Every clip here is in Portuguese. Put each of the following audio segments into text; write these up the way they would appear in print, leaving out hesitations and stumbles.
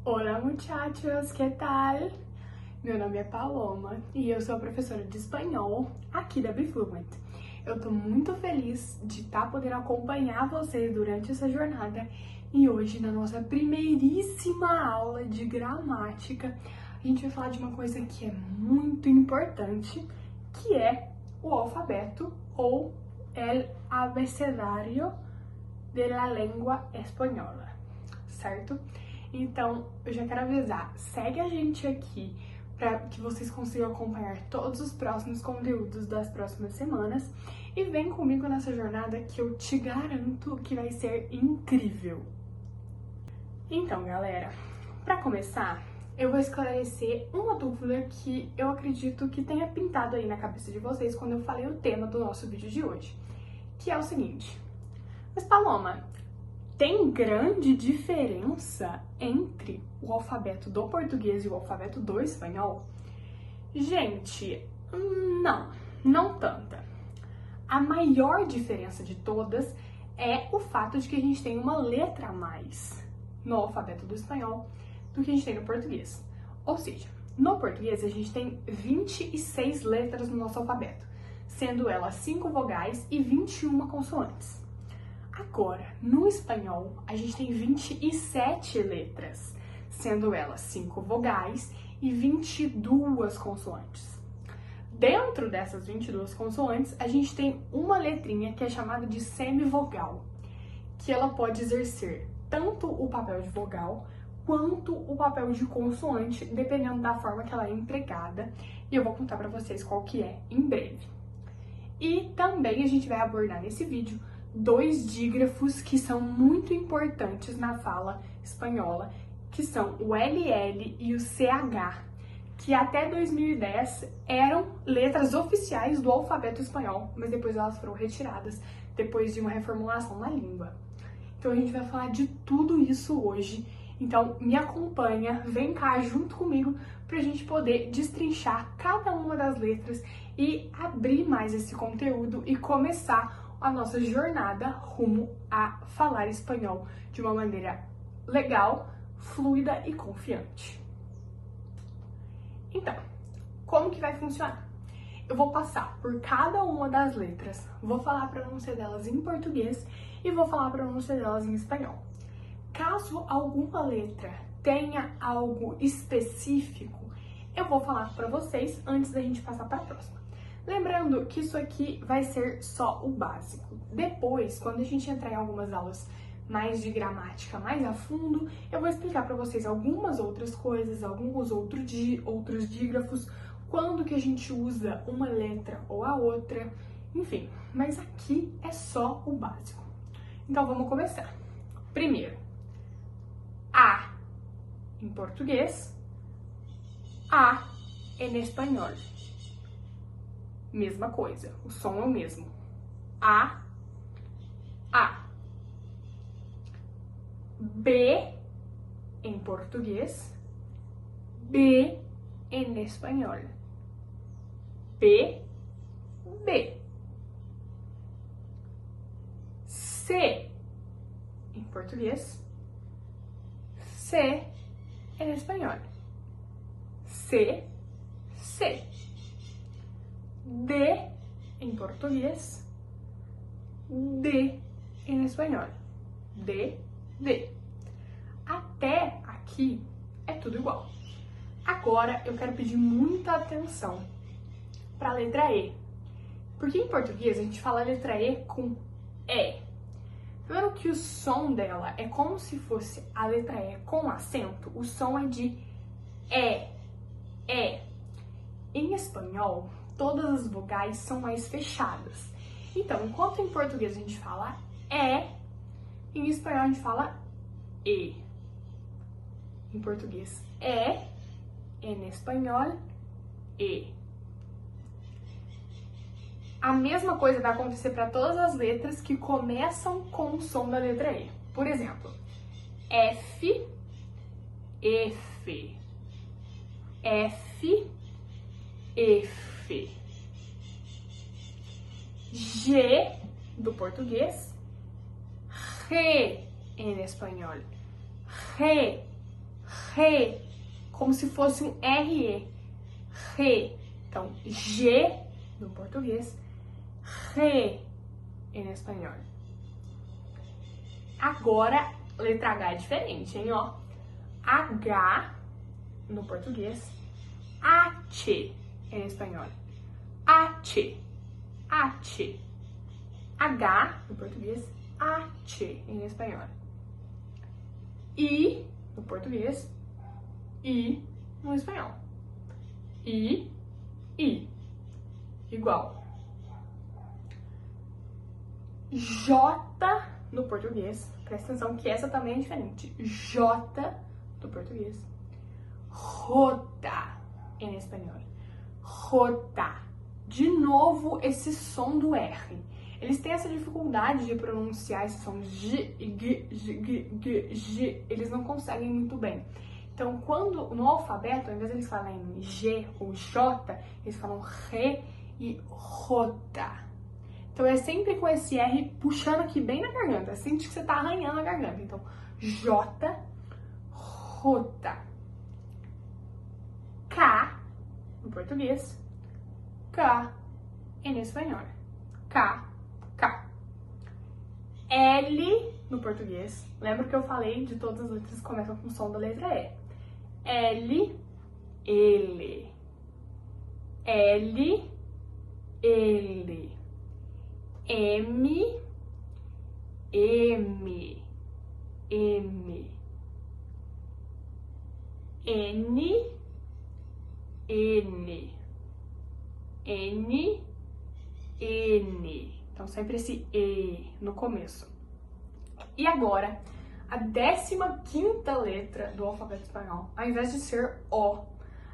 Olá, muchachos, que tal? Meu nome é Paloma e eu sou a professora de espanhol aqui da Bfluent. Eu tô muito feliz de estar podendo acompanhar vocês durante essa jornada e hoje, na nossa primeiríssima aula de gramática, a gente vai falar de uma coisa que é muito importante, que é o alfabeto ou el abecedario de la lengua española, certo? Então, eu já quero avisar, segue a gente aqui para que vocês consigam acompanhar todos os próximos conteúdos das próximas semanas e vem comigo nessa jornada que eu te garanto que vai ser incrível. Então, galera, para começar, eu vou esclarecer uma dúvida que eu acredito que tenha pintado aí na cabeça de vocês quando eu falei o tema do nosso vídeo de hoje, que é o seguinte: mas Paloma, tem grande diferença entre o alfabeto do português e o alfabeto do espanhol? Gente, não tanta. A maior diferença de todas é o fato de que a gente tem uma letra a mais no alfabeto do espanhol do que a gente tem no português. Ou seja, no português a gente tem 26 letras no nosso alfabeto, sendo elas 5 vogais e 21 consoantes. Agora, no espanhol, a gente tem 27 letras, sendo elas 5 vogais e 22 consoantes. Dentro dessas 22 consoantes, a gente tem uma letrinha que é chamada de semivogal, que ela pode exercer tanto o papel de vogal quanto o papel de consoante, dependendo da forma que ela é empregada, e eu vou contar para vocês qual que é em breve. E também a gente vai abordar nesse vídeo 2 dígrafos que são muito importantes na fala espanhola, que são o LL e o CH, que até 2010 eram letras oficiais do alfabeto espanhol, mas depois elas foram retiradas depois de uma reformulação na língua. Então a gente vai falar de tudo isso hoje, então me acompanha, vem cá junto comigo pra gente poder destrinchar cada uma das letras e abrir mais esse conteúdo e começar a nossa jornada rumo a falar espanhol de uma maneira legal, fluida e confiante. Então, como que vai funcionar? Eu vou passar por cada uma das letras, vou falar a pronúncia delas em português e vou falar a pronúncia delas em espanhol. Caso alguma letra tenha algo específico, eu vou falar para vocês antes da gente passar para a próxima. Lembrando que isso aqui vai ser só o básico. Depois, quando a gente entrar em algumas aulas mais de gramática, mais a fundo, eu vou explicar para vocês algumas outras coisas, alguns outros dígrafos, quando que a gente usa uma letra ou a outra, enfim. Mas aqui é só o básico. Então vamos começar. Primeiro, A em português, A em espanhol. Mesma coisa, o som é o mesmo. A. B em português, B em espanhol. B. C em português, C em espanhol. C. D em português, D em espanhol. D. Até aqui é tudo igual. Agora eu quero pedir muita atenção para a letra E. Porque em português a gente fala a letra E com E. Tá vendo que o som dela é como se fosse a letra E com acento? O som é de E. Em espanhol, todas as vogais são mais fechadas. Então, enquanto em português a gente fala E, em espanhol a gente fala E. Em português E, em espanhol E. A mesma coisa vai acontecer para todas as letras que começam com o som da letra E. Por exemplo, F, G do português, G em espanhol, G, Re, como se fosse um RE. Re. Então, G no português, re em espanhol. Agora, letra H é diferente, hein, ó. H no português, H em espanhol. H, H. H no português, H em espanhol. I no português, I no espanhol. I, igual. J no português, presta atenção que essa também é diferente. J no português, rota em espanhol. Rota. De novo esse som do R. Eles têm essa dificuldade de pronunciar esse som G, G, G, G, G. Eles não conseguem muito bem. Então, quando no alfabeto, ao invés de eles falarem G ou J, eles falam Re e Rota. Então, é sempre com esse R puxando aqui bem na garganta. Sente que você tá arranhando a garganta. Então, J, Rota. K, no português, K, em espanhol. K, K. L, no português. Lembra que eu falei de todas as letras que começam com o som da letra E. L, L. L, L. M, M. M. N, N. N, N. Então, sempre esse E no começo. E agora, a 15ª letra do alfabeto espanhol, ao invés de ser O,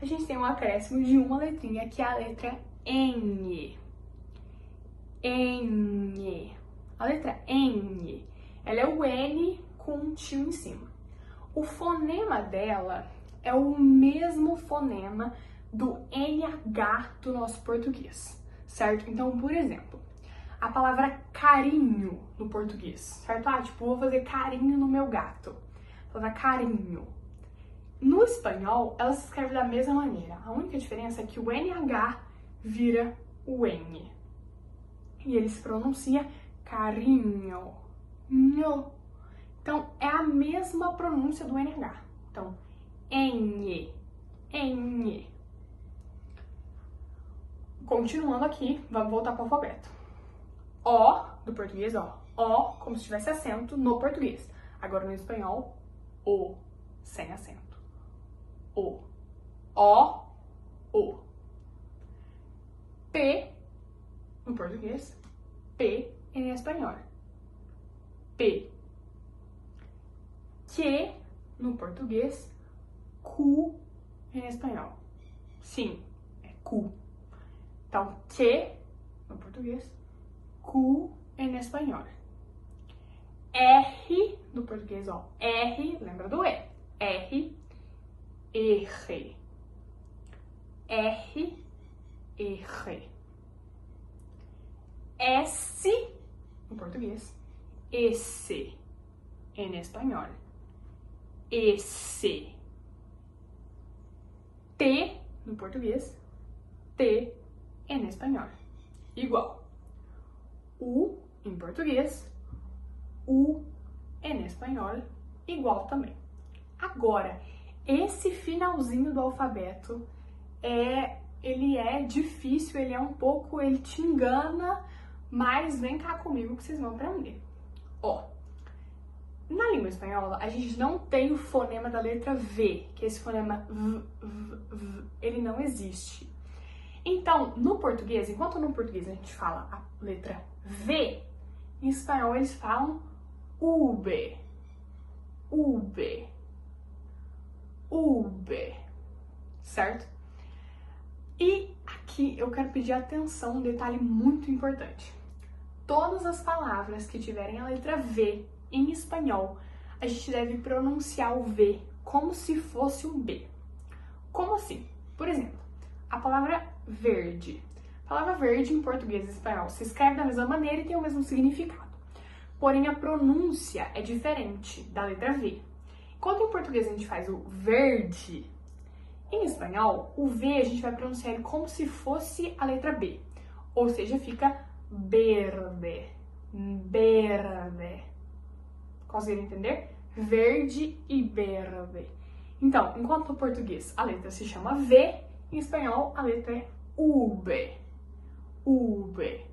a gente tem um acréscimo de uma letrinha, que é a letra N. N. A letra N, ela é o N com um tio em cima. O fonema dela é o mesmo fonema do NH do nosso português, certo? Então, por exemplo, a palavra carinho no português, certo? Ah, tipo, vou fazer carinho no meu gato. A palavra carinho. No espanhol, ela se escreve da mesma maneira. A única diferença é que o NH vira o N. E ele se pronuncia carinho. Nho. Então, é a mesma pronúncia do NH. Então, N. N. Continuando aqui, vamos voltar para o alfabeto. O, do português, ó. O, como se tivesse acento no português. Agora no espanhol, O, sem acento. O. O, O. P, no português. P, em espanhol. P. Que, no português. Q, em espanhol. Sim, é Q. Então, que, no português. Q em espanhol. R no português, ó. R, lembra do E? R, R. R, R. S no português. Esse em espanhol. Esse. T no português. T em espanhol. Igual. U em português, U em espanhol, igual também. Agora, esse finalzinho do alfabeto, ele é difícil, ele te engana, mas vem cá comigo que vocês vão aprender. Ó, na língua espanhola, a gente não tem o fonema da letra V, que é esse fonema V, ele não existe. Então, no português, enquanto no português a gente fala a letra V, em espanhol eles falam V, V, V, certo? E aqui eu quero pedir atenção, um detalhe muito importante. Todas as palavras que tiverem a letra V em espanhol, a gente deve pronunciar o V como se fosse um B. Como assim? Por exemplo, a palavra verde. A palavra verde em português e espanhol se escreve da mesma maneira e tem o mesmo significado. Porém, a pronúncia é diferente da letra V. Quando em português a gente faz o verde, em espanhol, o V a gente vai pronunciar ele como se fosse a letra B. Ou seja, fica verde, verde. Conseguiram entender? Verde e verde. Então, enquanto no português a letra se chama V, em espanhol a letra é V. V.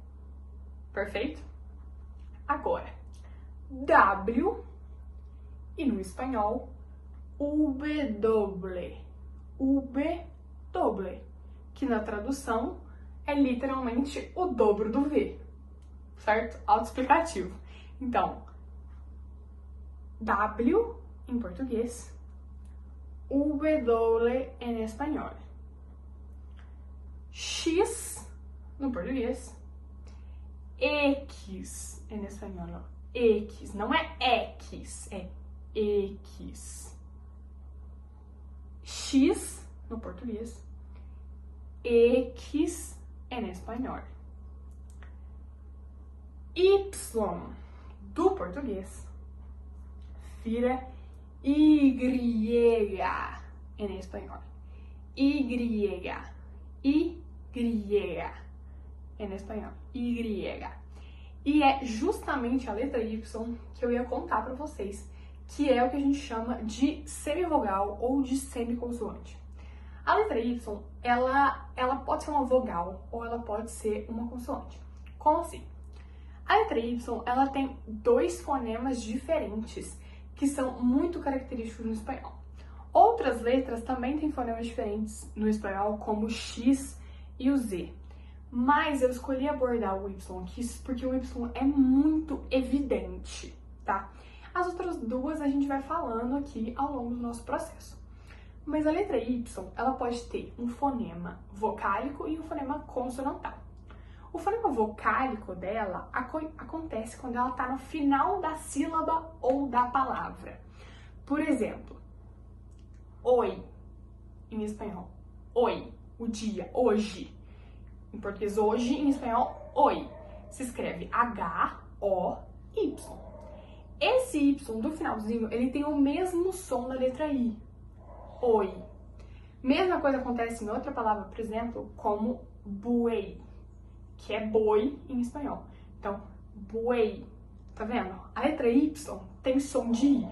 Perfeito? Agora, W e no espanhol W. W, que na tradução é literalmente o dobro do V, certo? Autoexplicativo. Então, W em português, W em espanhol. X no português, X em espanhol. X, não é X, é X. X no português, X em espanhol. Y do português vira Y em espanhol. Y em espanhol. Y. E é justamente a letra Y que eu ia contar para vocês, que é o que a gente chama de semivogal ou de semiconsoante. A letra Y, ela pode ser uma vogal ou ela pode ser uma consoante. Como assim? A letra Y, ela tem dois fonemas diferentes que são muito característicos no espanhol. Outras letras também têm fonemas diferentes no espanhol, como o X e o Z. Mas eu escolhi abordar o Y aqui porque o Y é muito evidente, tá? As outras duas a gente vai falando aqui ao longo do nosso processo. Mas a letra Y, ela pode ter um fonema vocálico e um fonema consonantal. O fonema vocálico dela acontece quando ela está no final da sílaba ou da palavra. Por exemplo, oi, em espanhol, oi, o dia, hoje. Em português, hoje, em espanhol, oi. Se escreve H-O-Y. Esse Y do finalzinho, ele tem o mesmo som da letra I. Oi. Mesma coisa acontece em outra palavra, por exemplo, como buey, que é boi em espanhol. Então, buey. Tá vendo? A letra Y tem som de I.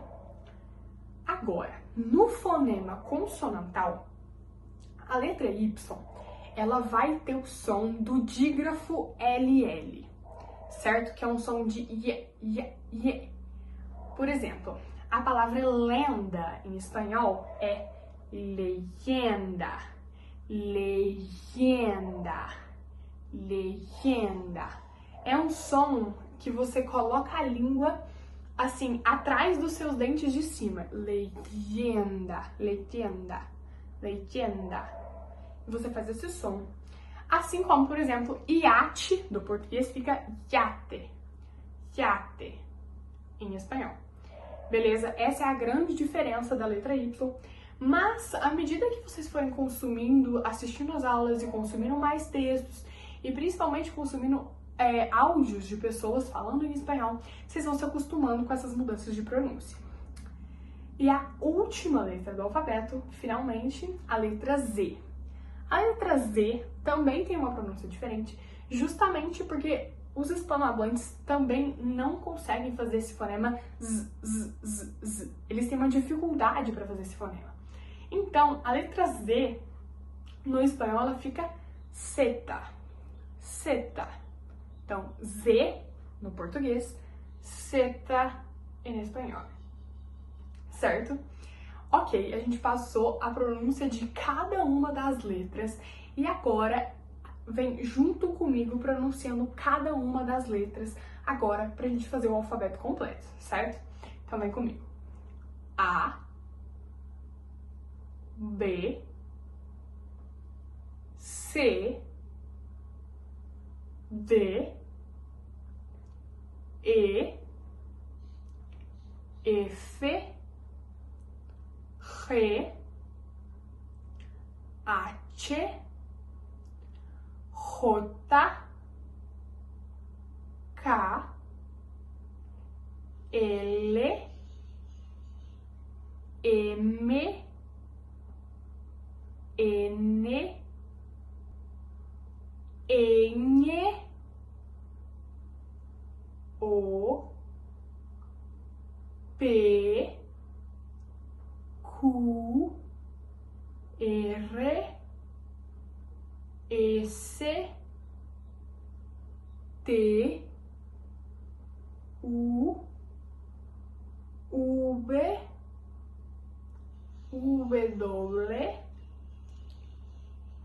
Agora, no fonema consonantal, a letra Y, ela vai ter o som do dígrafo LL, certo? Que é um som de I. Por exemplo, a palavra lenda em espanhol é leyenda, leyenda, leyenda. É um som que você coloca a língua assim, atrás dos seus dentes de cima. Leyenda, leyenda, leyenda. Você faz esse som. Assim como, por exemplo, iate, do português, fica yate. Yate, em espanhol. Beleza? Essa é a grande diferença da letra Y. Mas, à medida que vocês forem consumindo, assistindo as aulas e consumindo mais textos, e principalmente consumindo áudios de pessoas falando em espanhol, vocês vão se acostumando com essas mudanças de pronúncia. E a última letra do alfabeto, finalmente, a letra Z. A letra Z também tem uma pronúncia diferente, justamente porque os hispanohablantes também não conseguem fazer esse fonema z. Eles têm uma dificuldade para fazer esse fonema. Então, a letra Z, no espanhol, ela fica seta. Seta. Então, Z, no português, seta em espanhol. Certo? Ok, a gente passou a pronúncia de cada uma das letras e agora vem junto comigo pronunciando cada uma das letras agora pra gente fazer o alfabeto completo, certo? Então vem comigo. A, B, C, D, E, F, G, H, J, K, L, M, N, N, O, P, Q, R, S, T, U, V, W,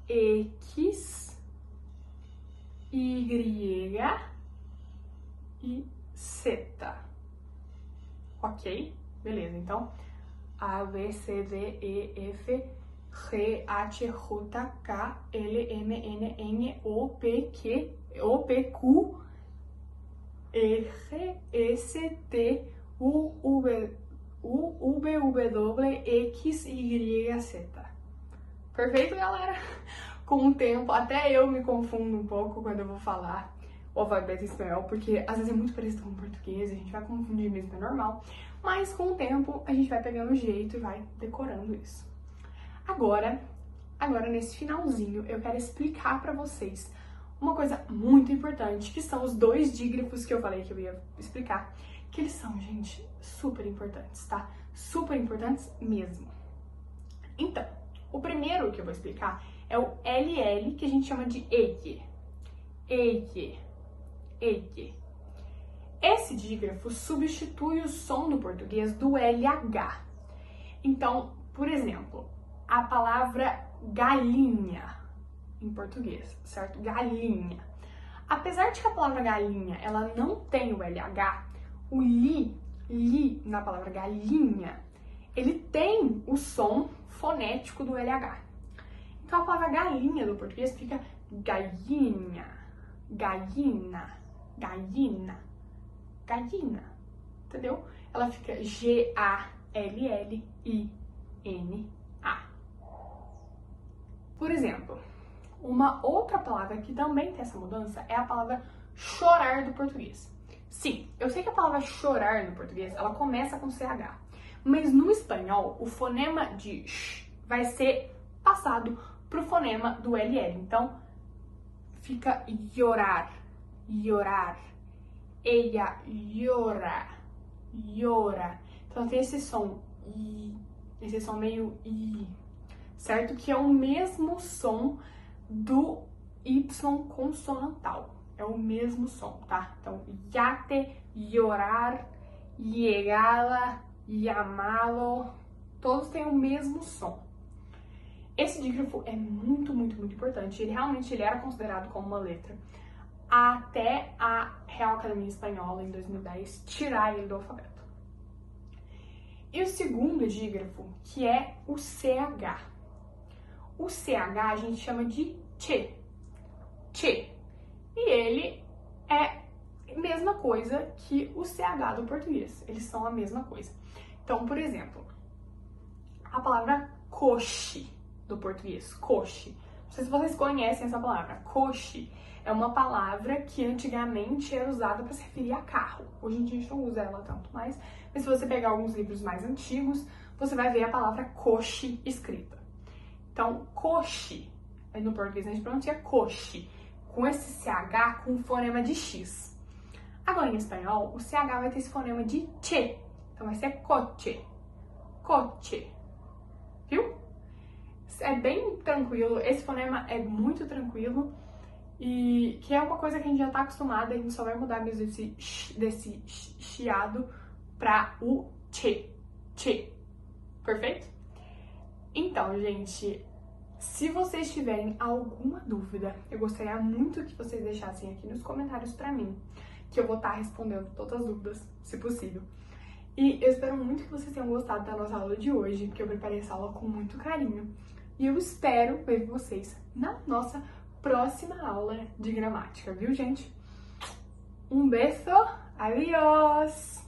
X, Y e Z. Ok? Beleza, então A, B, C, D, E, F, G, H, J, K, L, M, N, N, O, P, Q, R, S, T, U, V, W, X, Y, Z. Perfeito, galera? Com o tempo, até eu me confundo um pouco quando eu vou falar o alfabeto em espanhol, porque às vezes é muito parecido com o português, a gente vai confundir mesmo, é normal. Mas com o tempo, a gente vai pegando o jeito e vai decorando isso. Agora nesse finalzinho, eu quero explicar pra vocês uma coisa muito importante, que são os dois dígrafos que eu falei que eu ia explicar, que eles são, gente, super importantes, tá? Super importantes mesmo. Então, o primeiro que eu vou explicar é o LL, que a gente chama de EG. EG. EG. Esse dígrafo substitui o som no português do LH. Então, por exemplo, a palavra galinha em português, certo? Galinha. Apesar de que a palavra galinha, ela não tem o LH, o li na palavra galinha, ele tem o som fonético do LH. Então a palavra galinha do português fica galinha, gallina, gallina, gallina, entendeu? Ela fica G-A-L-L-I-N-A. Por exemplo, uma outra palavra que também tem essa mudança é a palavra chorar do português. Sim, eu sei que a palavra chorar no português, ela começa com CH, mas no espanhol, o fonema de sh vai ser passado pro fonema do LL. Então, fica llorar, llorar. Ella llora, llora. Então, tem esse som I, esse som meio I, certo? Que é o mesmo som do Y consonantal. É o mesmo som, tá? Então, yate, llorar, llegada, llamado, todos têm o mesmo som. Esse dígrafo é muito importante. Ele realmente era considerado como uma letra até a Real Academia Espanhola, em 2010, tirar ele do alfabeto. E o segundo dígrafo, que é o CH. O CH a gente chama de che. Che. E ele é a mesma coisa que o CH do português. Eles são a mesma coisa. Então, por exemplo, a palavra coche do português, coche. Não sei se vocês conhecem essa palavra. Coche é uma palavra que antigamente era usada para se referir a carro. Hoje em dia a gente não usa ela tanto mais. Mas se você pegar alguns livros mais antigos, você vai ver a palavra coche escrita. Então, coche, no português a gente pronuncia coche, com esse CH com o fonema de X. Agora em espanhol, o CH vai ter esse fonema de che. Então vai ser coche, coche. Viu? É bem tranquilo, esse fonema é muito tranquilo e que é uma coisa que a gente já tá acostumada, a gente só vai mudar mesmo desse chiado para o che, che. Perfeito? Então, gente, se vocês tiverem alguma dúvida, eu gostaria muito que vocês deixassem aqui nos comentários pra mim, que eu vou estar respondendo todas as dúvidas, se possível. E eu espero muito que vocês tenham gostado da nossa aula de hoje, porque eu preparei essa aula com muito carinho. E eu espero ver vocês na nossa próxima aula de gramática, viu, gente? Um beijo, adiós!